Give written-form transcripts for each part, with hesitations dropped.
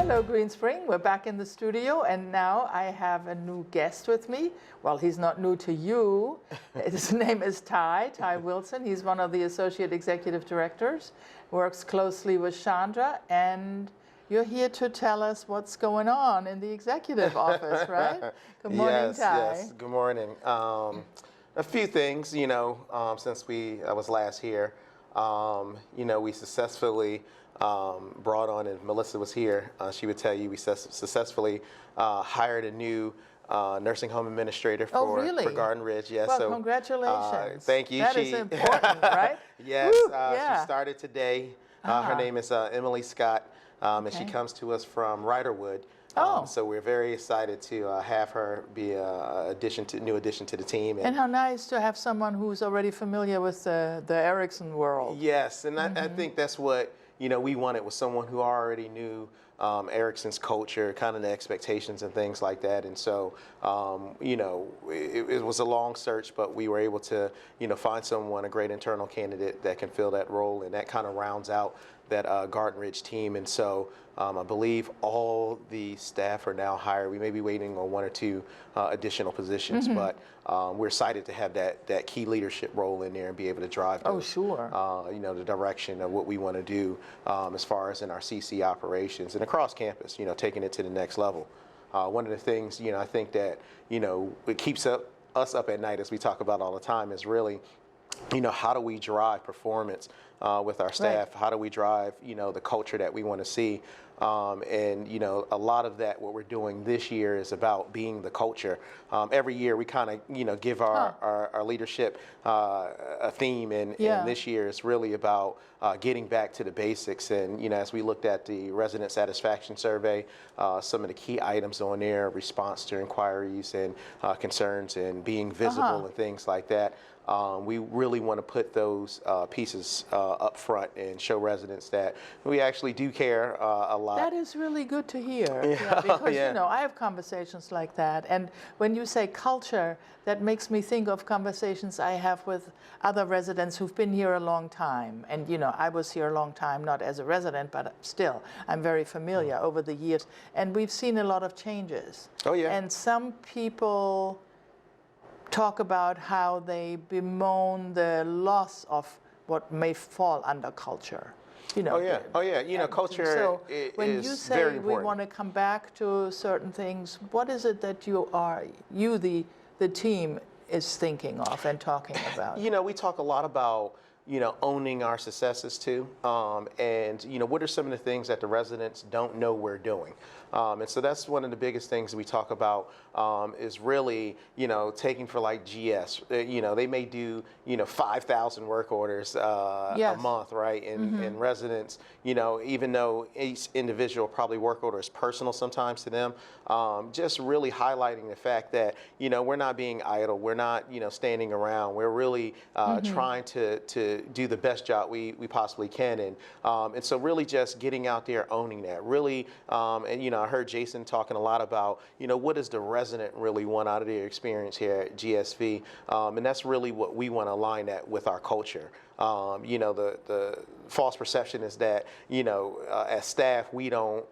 Hello, Green Spring. We're back in the studio, and now I have a new guest with me. Well, he's not new to you. His name is Ty Wilson. He's one of the associate executive directors, works closely with Chandra, and you're here to tell us what's going on in the executive office, right? Good morning, Ty. Yes, good morning. A few things, since I was last here, we successfully brought on, and Melissa was here, she would tell you we successfully hired a new nursing home administrator for Garden Ridge. Yes, well, so congratulations. Thank you. That is important, right? Yes, she started today. Her name is Emily Scott, and she comes to us from Riderwood. So we're very excited to have her be a new addition to the team. And how nice to have someone who's already familiar with the Erickson world. Yes, and I think that's what we wanted, was someone who already knew Erickson's culture, kind of the expectations and things like that. And so, it was a long search, but we were able to, find someone, a great internal candidate that can fill that role, and that kind of rounds out that Garden Ridge team. And so I believe all the staff are now hired. We may be waiting on one or two additional positions, but we're excited to have that key leadership role in there and be able to drive those, the direction of what we want to do as far as in our CC operations and across campus, taking it to the next level. One of the things, I think that, it keeps us up at night, as we talk about all the time, is really, how do we drive performance with our staff? Right. How do we drive, the culture that we want to see? And a lot of that, what we're doing this year, is about being the culture. Every year we kind of, give our leadership a theme, and this year is really about getting back to the basics. And, as we looked at the resident satisfaction survey, some of the key items on there, response to inquiries and concerns and being visible and things like that. We really want to put those pieces up front and show residents that we actually do care a lot. That is really good to hear, because I have conversations like that, and when you say culture, that makes me think of conversations I have with other residents who've been here a long time. And I was here a long time, not as a resident, but still I'm very familiar over the years, and we've seen a lot of changes. Oh yeah. And some people talk about how they bemoan the loss of what may fall under culture. Culture so is when you say very important. We want to come back to certain things, what is it that the team is thinking of and talking about? We talk a lot about owning our successes too, and what are some of the things that the residents don't know we're doing. And so that's one of the biggest things we talk about, is really, taking for like GS, they may do, 5,000 work orders a month, right? And residents, even though each individual probably work order is personal sometimes to them, just really highlighting the fact that, we're not being idle, we're not, standing around, we're really trying to do the best job we possibly can. And so really just getting out there, owning that, really, and I heard Jason talking a lot about, what does the resident really want out of their experience here at GSV? And that's really what we want to align that with our culture. The false perception is that, as staff, we don't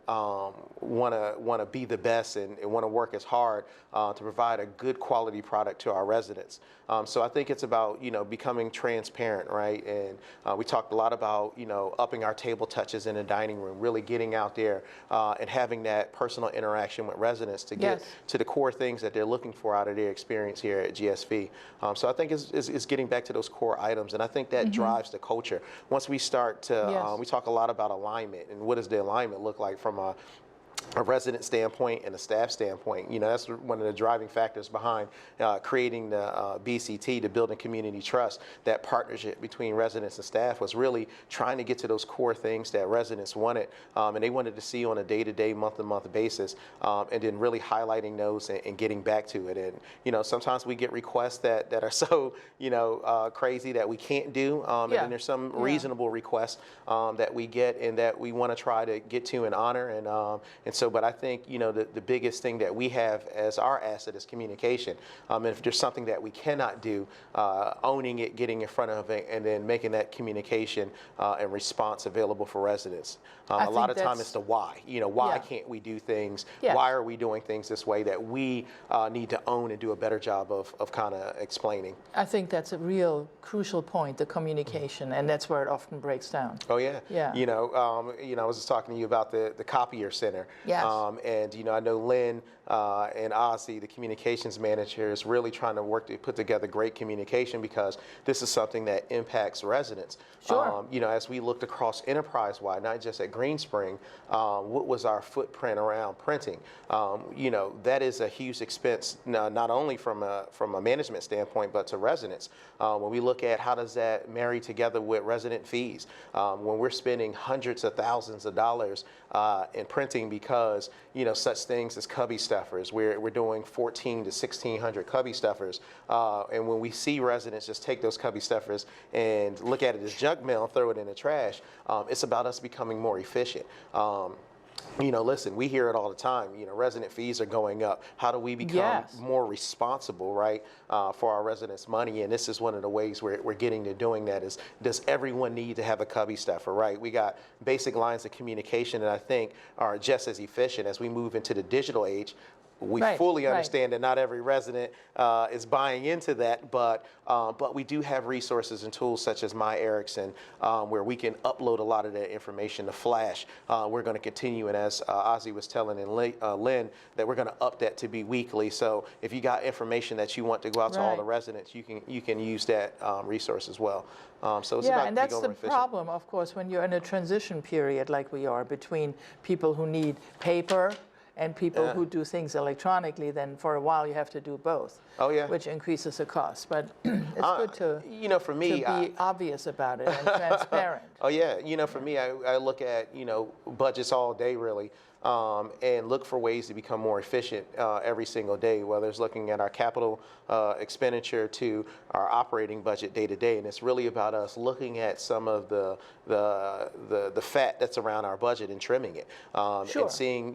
want to be the best and want to work as hard to provide a good quality product to our residents. So I think it's about, becoming transparent, right? And we talked a lot about, upping our table touches in the dining room, really getting out there and having that personal interaction with residents to get to the core things that they're looking for out of their experience here at GSV. So I think it's getting back to those core items, and I think that drives the culture. Once we start to, we talk a lot about alignment, and what does the alignment look like from a resident standpoint and a staff standpoint. That's one of the driving factors behind creating the BCT, the Building Community Trust. That partnership between residents and staff was really trying to get to those core things that residents wanted, and they wanted to see on a day-to-day, month-to-month basis, and then really highlighting those and getting back to it. And sometimes we get requests that are so crazy that we can't do, and then there's some reasonable requests that we get and that we want to try to get to and honor. And And so, but I think, the biggest thing that we have as our asset is communication. And if there's something that we cannot do, owning it, getting in front of it, and then making that communication and response available for residents. A lot of time it's the why. Why can't we do things? Yes. Why are we doing things this way that we need to own and do a better job of kind of explaining? I think that's a real crucial point, the communication, and that's where it often breaks down. Oh yeah. Yeah. I was just talking to you about the copier center. Yes. And I know Lynn and Ozzy, the communications manager, is really trying to work to put together great communication because this is something that impacts residents. Sure. As we looked across enterprise-wide, not just at Green Spring, what was our footprint around printing? That is a huge expense, not only from a management standpoint, but to residents. When we look at how does that marry together with resident fees, when we're spending hundreds of thousands of dollars in printing because, such things as cubby stuffers, we're doing 1,400 to 1,600 cubby stuffers. And when we see residents just take those cubby stuffers and look at it as junk mail and throw it in the trash, it's about us becoming more efficient. Listen, we hear it all the time. Resident fees are going up. How do we become more responsible, right, for our residents' money? And this is one of the ways we're getting to doing that is, does everyone need to have a cubby stuffer, right? We got basic lines of communication that I think are just as efficient as we move into the digital age. We fully understand that not every resident is buying into that, but we do have resources and tools such as My Erickson, where we can upload a lot of that information to Flash. We're going to continue, and as Ozzy was telling Lynn, that we're going to up that to be weekly. So if you got information that you want to go out to all the residents, you can use that resource as well. So it's about and that's being the efficient. problem, of course, when you're in a transition period like we are between people who need paper and people who do things electronically. Then for a while you have to do both. Oh yeah. Which increases the cost. But it's good to for me, to be obvious about it and transparent. Oh yeah, for me, I look at budgets all day really. And look for ways to become more efficient every single day, whether it's looking at our capital expenditure to our operating budget day to day. And it's really about us looking at some of the fat that's around our budget and trimming it, and seeing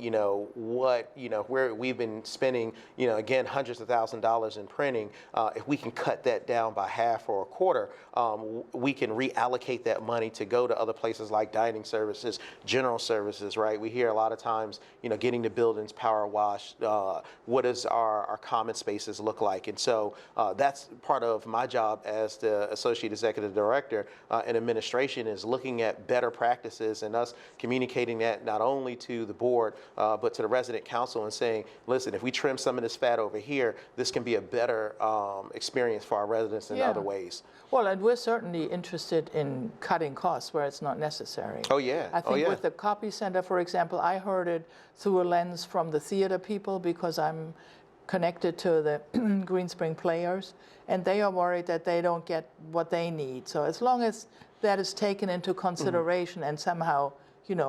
where we've been spending again hundreds of thousands of dollars in printing. If we can cut that down by half or a quarter, we can reallocate that money to go to other places like dining services, general services. Right? We hear a lot of times, getting the buildings power washed. What does our common spaces look like? And so that's part of my job as the Associate Executive Director in administration, is looking at better practices and us communicating that not only to the board, but to the resident council and saying, listen, if we trim some of this fat over here, this can be a better experience for our residents in other ways. Well, and we're certainly interested in cutting costs where it's not necessary. Oh, yeah. I think with the copy center, for example, I heard it through a lens from the theater people because I'm connected to the Green Spring Players, and they are worried that they don't get what they need. So as long as that is taken into consideration and somehow,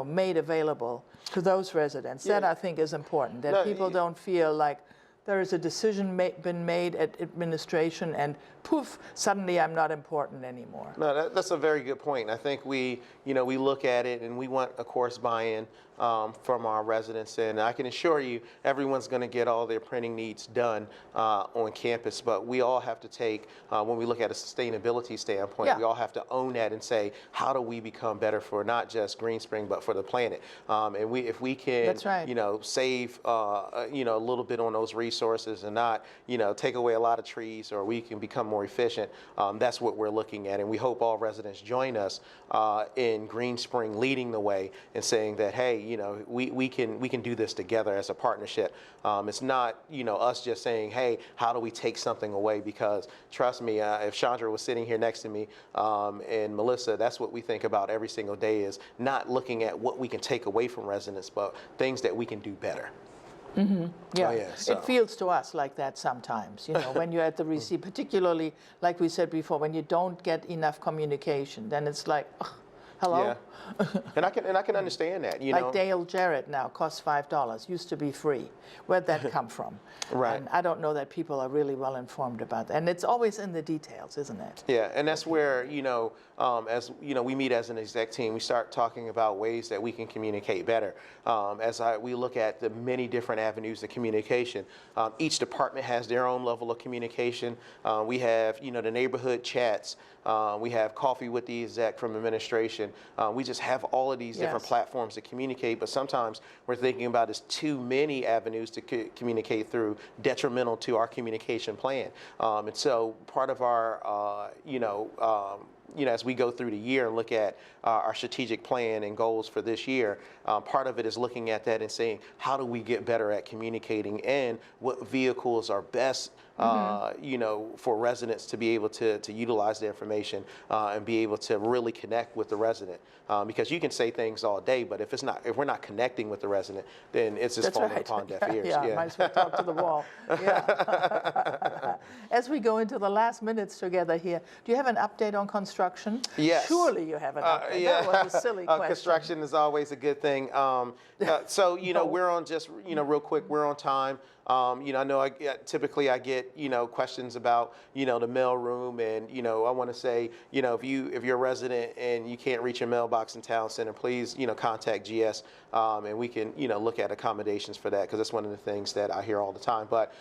made available to those residents, that I think is important, that people don't feel like there is a decision been made at administration and poof, suddenly I'm not important anymore. No, that's a very good point. I think we look at it and we want, of course, buy-in from our residents. And I can assure you, everyone's going to get all their printing needs done on campus. But we all have to take, when we look at a sustainability standpoint, we all have to own that and say, how do we become better for not just Green Spring, but for the planet? And if we can, save, a little bit on those resources and not, take away a lot of trees, or we can become more efficient. That's what we're looking at. And we hope all residents join us in Green Spring leading the way and saying that, hey, we can do this together as a partnership. It's not, us just saying, hey, how do we take something away? Because trust me, if Chandra was sitting here next to me and Melissa, that's what we think about every single day, is not looking at what we can take away from residents, but things that we can do better. Mm-hmm. Yeah, so. It feels to us like that sometimes, when you're at the receipt, particularly, like we said before, when you don't get enough communication, then it's like, Hello? Yeah. And I can understand that, you know. Like Dale Jarrett now costs $5, used to be free. Where'd that come from? Right. And I don't know that people are really well informed about that. And it's always in the details, isn't it? Yeah, and that's where, you know, as you know, we meet as an exec team, we start talking about ways that we can communicate better. We look at the many different avenues of communication. Each department has their own level of communication. We have, you know, the neighborhood chats. We have coffee with the exec from administration. We just have all of these different platforms to communicate, but sometimes we're thinking about it's too many avenues to communicate through, detrimental to our communication plan. And so part of our, as we go through the year and look at our strategic plan and goals for this year, part of it is looking at that and saying, how do we get better at communicating, and what vehicles are best for residents to be able to utilize the information and be able to really connect with the resident. Because you can say things all day, but if we're not connecting with the resident, then it's just falling upon deaf ears. Yeah, might as well talk to the wall. Yeah. As we go into the last minutes together here, do you have an update on construction? Yes. Surely you have an update. That was a silly question. Construction is always a good thing. So, we're on just, real quick, we're on time. I know typically I get, questions about, the mail room, and, I want to say, if you're a resident and you can't reach your mailbox in Town Center, please, contact GS, and we can, look at accommodations for that, because that's one of the things that I hear all the time. But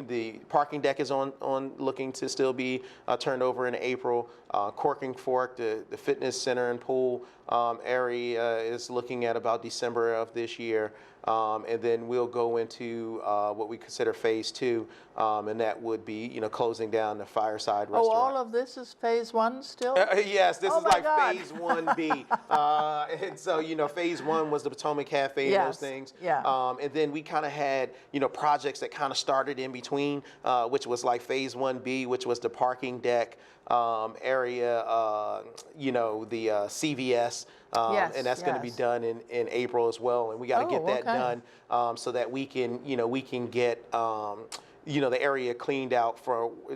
the parking deck is on looking to still be turned over in April. Corking Fork, the fitness center and pool area is looking at about December of this year. And then we'll go into what we consider phase 2, and that would be, closing down the Fireside Restaurant. Oh, all of this is phase 1 still? Yes, this is like God. phase 1B. And so, phase 1 was the Potomac Cafe and those things. Yeah. And then we kind of had, projects that kind of started in between, which was like phase 1B, which was the parking deck area, the CVS. And that's going to be done in April as well. And we got to get that done so that we can, get, the area cleaned out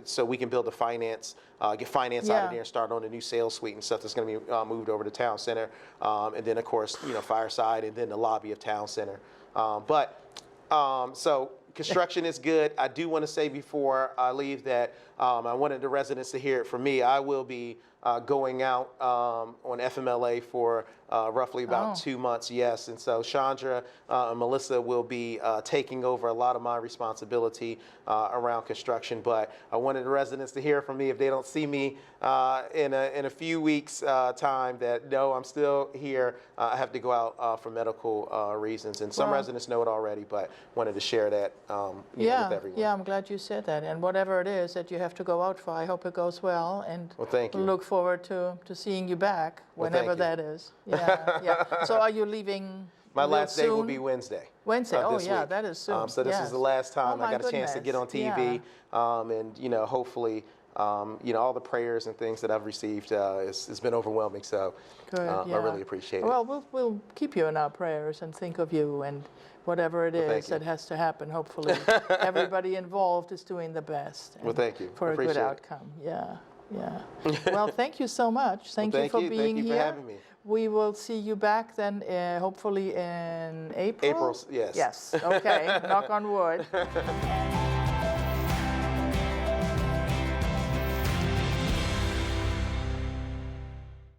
so we can build the finance, get finance out of there and start on a new sales suite and stuff that's going to be moved over to Town Center. And then, of course, Fireside, and then the lobby of Town Center. So construction is good. I do want to say before I leave that I wanted the residents to hear it from me. I will be going out on FMLA for roughly about 2 months, yes. And so Chandra and Melissa will be taking over a lot of my responsibility around construction. But I wanted the residents to hear from me, if they don't see me in a few weeks' time, that no, I'm still here. I have to go out for medical reasons. And some residents know it already, but wanted to share that with everyone. Yeah, I'm glad you said that. And whatever it is that you have to go out for, I hope it goes well. And thank you. Look forward to seeing you back whenever that is. Yeah. So are you leaving? My last day will be Wednesday. Wednesday. Oh, this yeah, week. that is soon. So this is the last time I got a chance to get on TV, and hopefully, all the prayers and things that I've received, it's been overwhelming. So I really appreciate it. Well, we'll keep you in our prayers and think of you, and whatever it is that has to happen. Hopefully, everybody involved is doing the best. Thank you. For a good outcome. Yeah. Well, thank you so much. Thank you for being here. Thank you for having me. We will see you back then, hopefully in April? April, yes. Yes, okay, knock on wood.